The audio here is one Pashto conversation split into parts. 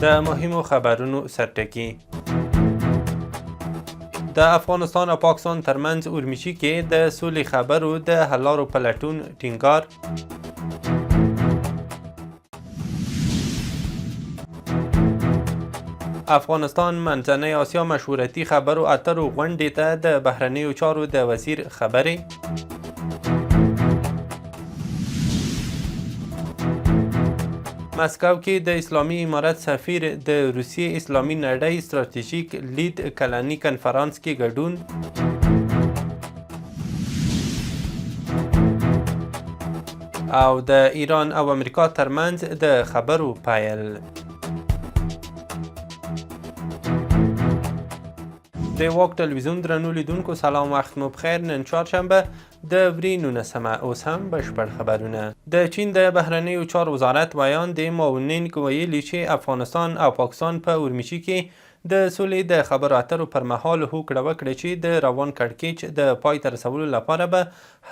د مهمو خبرونو سرټکی. د افغانستان او پاکستان ترمنځ اورمیچی کې د سولې خبرو د حل لارو په لټون ټینګار. افغانستان منځنۍ اسیا مشورتي خبرو اترو غونډې ته د بهرنیو چارو د وزیر خبرې. مسکو کې د اسلامي امارت سفیر د روسیې اسلامي نړۍ ستراتیژیک لید کلني کنفرانس کې ګډون. او د ایران او امریکا ترمنځ د خبرو پیل. د واک ټلویزیون درنو لیدونکو سلام، وخت مو بخیر. نن چهارشنبه د وري 19 اوس هم بشپړ خبرونه. د چین د بهرنیو چارو وزارت بیان د ماونینګ ویلي چې افغانستان او پاکستان په اورمیچی کې د سولې د خبرو اترو پر مهال هوکړه وکړه چې د روان کړکېچ د پای ته رسولو لپاره به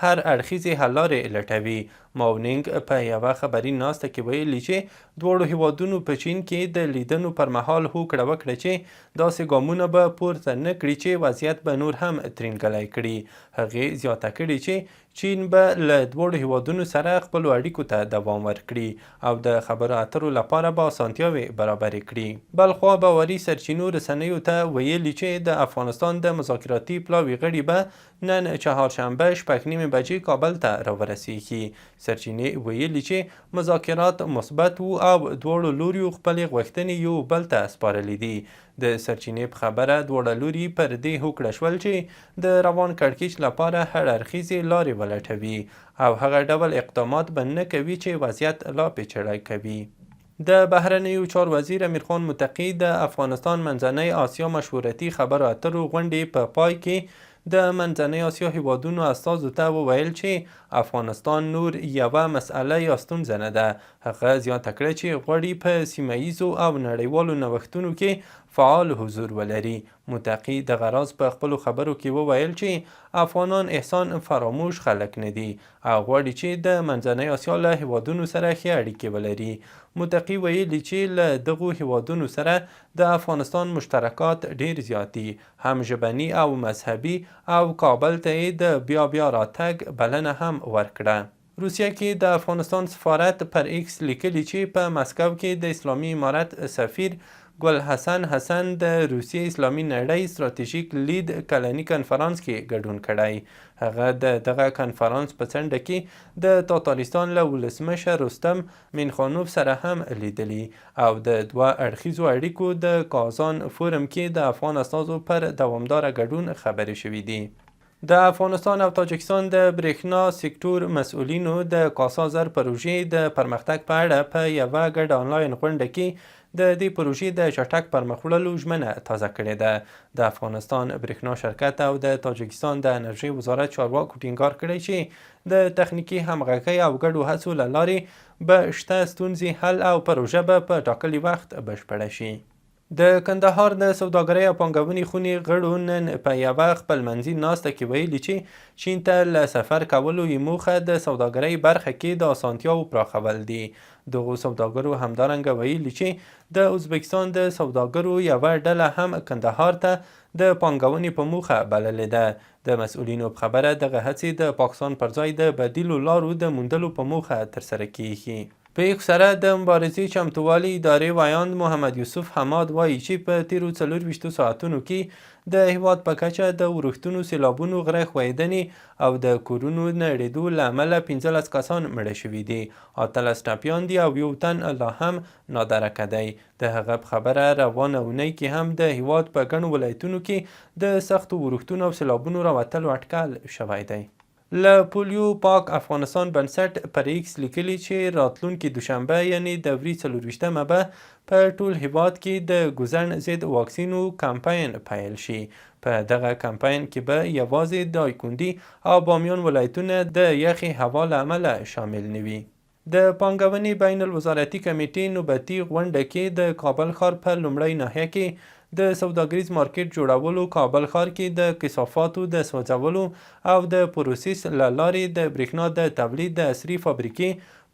هر اړخیزې حل لارې لټوي. ماونینګ په یوه خبري ناسته کې ویلي چې دواړو هیوادونو په چین کې د لیدنو پر مهال هوکړه وکړه چې داسې ګامونه به پورته نه کړي چې وضعیت به نور هم ترینګلی کړي. هغې زیاته کړې چې چین به له دواړو هیوادونو سره خپلو اړیکو ته دوام ورکړي او د خبرو اترو لپاره به اسانتیاوې برابرې کړي. بلخوا باوري سرچینو رسنیو ته ویلي چې د افغانستان د مذاکراتي پلاوي غړي به نن چهارشنبه 6:30 بجې کابل ته راورسیږي. سرچینې ویلي چې مذاکرات مثبت وو او دواړو لوریو خپلې غوښتنې یو بل ته سپارلې دي. د سرچینې په خبره دواړه لوري پر دې هوکړه شول چې د روان کړکېچ لپاره هر اړخیزې لارې ولټوي او هغه ډول اقدامات به نه کوي چې وضعیت لا پیچلی کوي. د بهرنیو چارو وزیر امیر خان متقي د افغانستان منځنۍ اسیا مشورتي خبرو اترو غونډې په پای کې د منځنۍ اسیا هیوادونو استازو ته وویل چې افغانستان نور یوه مسئله یا ستونزه نه ده. هغه زیاته کړه چې غواړي په سیمه ییزو او نړیوالو نوښتونو کې فعال حضور ولري. متقي دغه راز په خپلو خبرو کې وویل چې افغانان احسان فراموش خلک نه دي او غواړي چې د منځنۍ اسیا له هیوادونو سره ښې اړیکې ولري. متقي ویلي چې له دغو هیوادونو سره د افغانستان مشترکات ډیر زیات دي، هم ژبني او مذهبي، او کابل ته یې د بیا راتګ بلنه هم ورکړه. روسیه کې د افغانستان سفارت پر ایکس لیکلي چې په مسکو کې د اسلامي امارت سفیر ګل حسن د روسیې اسلامي نړۍ ستراتیژیک لید کلني کنفرانس کې ګډون کړی. هغه د دغه کنفرانس په څنډه کې د تاتارستان له ولسمشر رستم مینخانوف سره هم لیدلی او د دوه اړخیزو اړیکو د کازان فورم کې د افغان استازو پر دوامداره ګډون خبرې شوې دي. د افغانستان او تاجکستان د برېښنا سکتور مسؤلینو د کاسا زر پروژې د پرمختګ په اړه په یوه ګډه آنلاین غونډه کې د دې پروژې د چټک پرمخ وړلو ژمنه تازه کړې ده. د افغانستان برېښنا شرکت او د تاجکستان د انرژۍ وزارت چارواکو ټینګار کړی چې د تخنیکي همغږۍ او ګډو هڅو له لارې به شته ستونزې حل او پروژه به په ټاکلي وخت بشپړه شي. د کندهار د سوداګرۍ او پانګونې خونې غړو نن په یوه خپلمنځي ناسته کې ویلي چې چین ته له سفر کولو یې موخه د سوداګرۍ برخه کې د اسانتیاوو پراخول دي. دغو سوداګرو همدارنګه ویلي چې د ازبکستان د سوداګرو یوه ډله هم کندهار ته د پانګونې په موخه بللې ده. د مسؤلینو په خبره دغه هڅې د پاکستان پر ځای د بدیلو لارو د موندلو په موخه ترسره کیږي. په یک سره د مبارزې چمتووالي ادارې ویاند محمد یوسف حماد وایي چې په تیرو 24 ساعتونو کې د هیواد په کچه د ورښتونو، سیلابونو، غره ښویدنې او د کورونو نړېدو له امله 15 کسان مړه شوي دي، 18 ټپیان دي او یو تن لا هم نادرکه دی. د هغه په خبره روانه اونۍ کې هم د هیواد په ګڼو ولایتونو کې د سختو ورښتونو او سیلابونو راوتلو اټکل شوی دی. له پولیو پاک افغانستان بنسټ پر ایکس لیکلي چې راتلونکي دوشنبه یعنی د وري 24مه به په ټول هیواد کې د ګوزن ضد واکسینو کمپاین پیل شي. په دغه کمپاین کې به یوازې دایکنډي او بامیان ولایتونه د یخې هوا له امله شامل نه وي. د پانګونې بین الوزارتي کمیټې نوبتي غونډه کې د کابل ښار په لومړۍ ناحیه کې د سوداګریز مارکیټ جوړولو، کابل ښار کې د کثافاتو د سوځولو او د پروسس له لارې د برېښنا د تولید د عصري فابریکې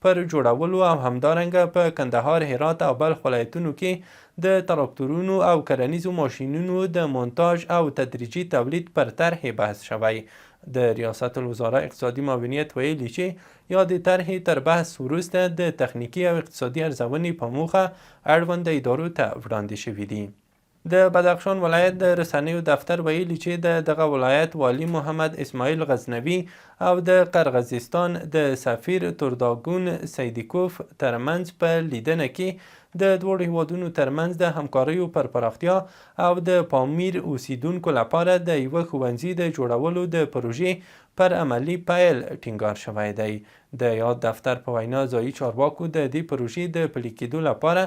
پر جوړولو او همدارنګه په کندهار، هرات او بلخ ولایتونو کې د تراکتورونو او کرنیزو ماشینونو د مونتاژ او تدریجي تولید پر طرح بحث شوی. د ریاست الوزرا اقتصادي معاونیت ویلي چې یادې طرحې تر بحث وروسته د تخنیکي او اقتصادي ارزونې په موخه اړونده ادارو ته وړاندې شوي دي. د بدخشان ولایت د رسنیو دفتر ویلي چې دغه ولایت والی محمد اسماعیل غزنوي او د قرغیزستان د سفیر ترداګون سیدیکوف ترمنځ په لیدنه کې د دواړو هیوادونو ترمنځ د همکاریو پر پراختیا او د پامیر اوسیدونکو لپاره د یوه ښوونځي د جوړولو د پروژې پر عملی پیل ټینګار شوی دی. د یاد دفتر په وینا ځایي چارواکو د دې پروژې د پلي کېدو لپاره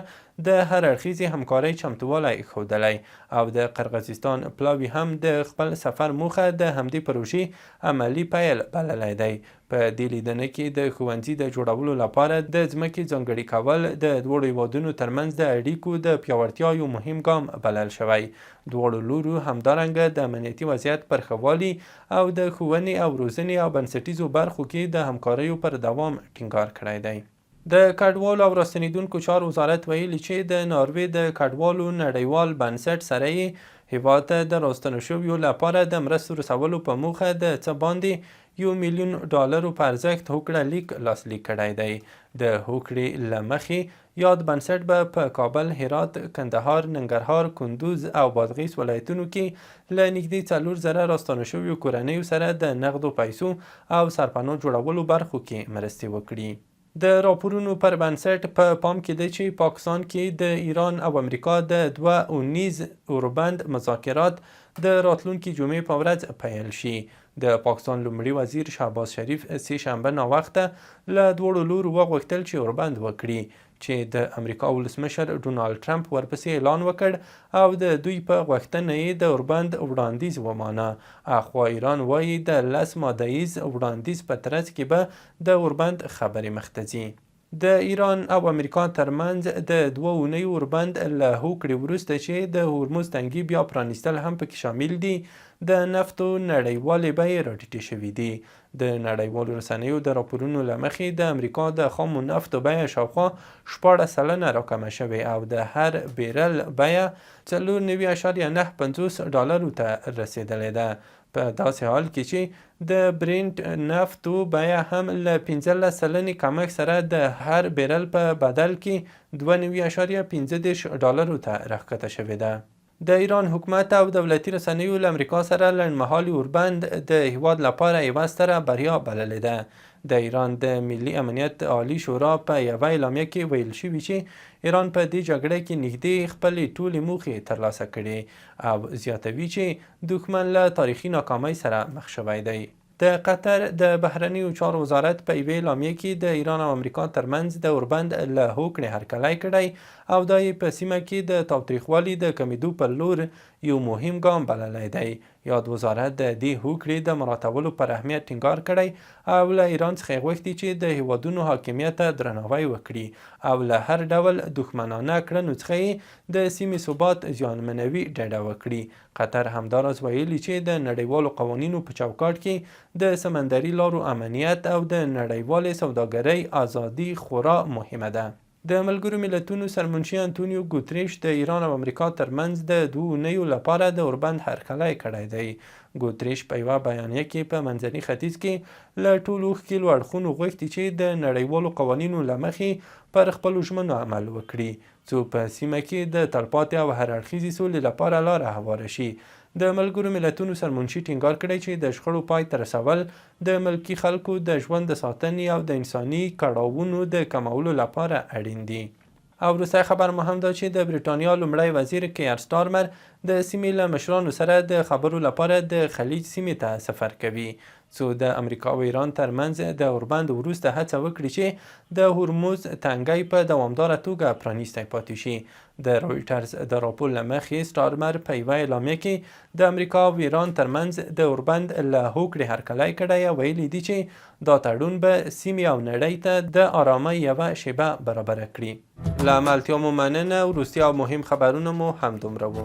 د هر اړخیزې همکارۍ چمتووالی ښودلی او د قرغیزستان پلاوي هم د خپل سفر موخه د همدې پروژې عملی پیل بللی دی. په دې لیدنه کې د ښوونځي د جوړولو لپاره د ځمکې ځانګړي کول د دواړو هیوادونو ترمنځ د اړیکو د پیاوړتیا یو مهم ګام بلل شوی. دواړو لورو همدارنګه د امنیتي وضعیت پر ښه والي او د ښوونې او روزنې او بنسټیزو برخو کې د همکاریو پر دوام ټینګار کړی دی. د کډوالو او راستنیدونکو چارو وزارت ویلي چې د ناروې د کډوالو نړیوال بنسټ سره یې هیواد ته د راستنو شویو لپاره د مرستو رسولو په موخه د څه باندې $1,000,000 په ارزښت هوکړه لیک لاسلیک کړی دی. د هوکړې له مخې یاد بنسټ به په کابل، هرات، کندهار، ننګرهار، کندوز او بادغیس ولایتونو کې له نږدې 4,000 راستنو شویو کورنیو سره د نغدو پیسو او سرپناه جوړولو برخو کې مرستې وکړي. د راپورونو پر بنسټ په پام کې دی چې پاکستان کې د ایران او امریکا د 2 اونیز اوربند مذاکرات د راتلونکي جمعې په ورځ پیل شي. د پاکستان لومړي وزیر شهباز شریف سه شنبه ناوخته له دواړو لورو وغوښتل چې اوربند وکړي چې د امریکا ولسمشر ډونالد ټرمپ ورپسې اعلان وکړ او د دوی په غوښتنه یې د اوربند وړاندیز ومانه. اخوا ایران وایي د 10 مادهیز وړاندیز په ترڅ کې به د اوربند خبرې مخته ځي. د ایران او امریکا ترمنځ د 2 اونیو اوربند له هوکړې وروسته چې د هورموز تنګي بیا پرانیستل هم پکې شامل دي، د نفتو نړیوالې بیې راټیټې شوي دي. د نړیوالو رسنیو د راپورونو له مخې د امریکا د خامو نفتو بیه شاوخوا 14% راکمه شوې او د هر بیرل بیه $4.950 ته رسیدلې ده. په داسې حال کې چې د برینټ نفتو بیه هم له 15% کمښت سره د هر بیرل په بدل کې $2.15 ته راښکته شوې ده. د ایران حکومت او دولتي رسنیو له امریکا سره لنډمهالي اوربند د هیواد لپاره یوه ستره بریا بللې ده. د ایران د ملي امنیت عالی شورا په یوه اعلامیه کې ویل شوي چې ایران په دې جګړه کې نږدې خپلې ټولې موخې ترلاسه کړي او زیاتوي چې دښمن له تاریخي ناکامۍ سره مخ شوی دی. د قطر د بهرنیو چارو وزارت په یوې اعلامیه کې د ایران او امریکا ترمنځ د اوربند له هوکړې هرکلی کړی او دا یې په سیمه کې د تاوتریخوالي د کمیدو پر لور یو مهم ګام بللی دی. یاد وزارت د دې هوکړې د مراعاتولو پر اهمیت ټینګار کړی او له ایران څخه غوښتي چې د هیوادونو حاکمیت ته درناوی وکړي او له هر ډول دښمنانه کړنو څخه یې د سیمې ثبات زیانمنوي ډډه وکړي. قطر همداراز ویلي چې د نړیوالو قوانینو په چوکاټ کې د سمندري لارو امنیت او د نړیوالې سوداګرۍ ازادي خورا مهمه ده. د ملګرو ملتونو سرمنشي انتونیو ګوتریش د ایران او امریکا ترمنځ د 2 اونیو لپاره د اوربند هرکلی کړی دی. ګوتریش په یوه بیانیه کې په منځني ختیځ کې له ټولو ښکیلو اړخونو غوښتي چې د نړیوالو قوانینو له مخې پر خپلو ژمنو عمل وکړي څو په سیمه کې د تلپاتې او هر اړخیزې سولې لپاره لاره هواره شي. د ملګرو ملتونو سرمنشي ټینګار کړی چې د شخړو پای ته رسول د ملکي خلکو د ژوند د ساتنې او د انساني کړاوونو د کمولو لپاره اړین دي. او وروستی خبر مو هم دا چې د بریټانیا لومړی وزیر کیر سټارمر د سیمې له مشرانو سره د خبرو لپاره د خلیج سیمې ته سفر کوي څو د امریکا او ایران ترمنځ د اوربند وروسته هڅه وکړي چې د هورموز تنګی په دوامداره توګه پرانیستی پاتې شي. د رویټرز د راپور له مخې سټارمر په یوه اعلامیه کې د امریکا او ایران ترمنځ د اوربند له هوکړې هرکلی کړی او ویلي دي چې دا تړون به سیمې او نړۍ ته د آرامۍ یوه شیبه برابره کړي. له ملتیا مو مننه. وروستي او مهم خبرونه مو همدومره وو.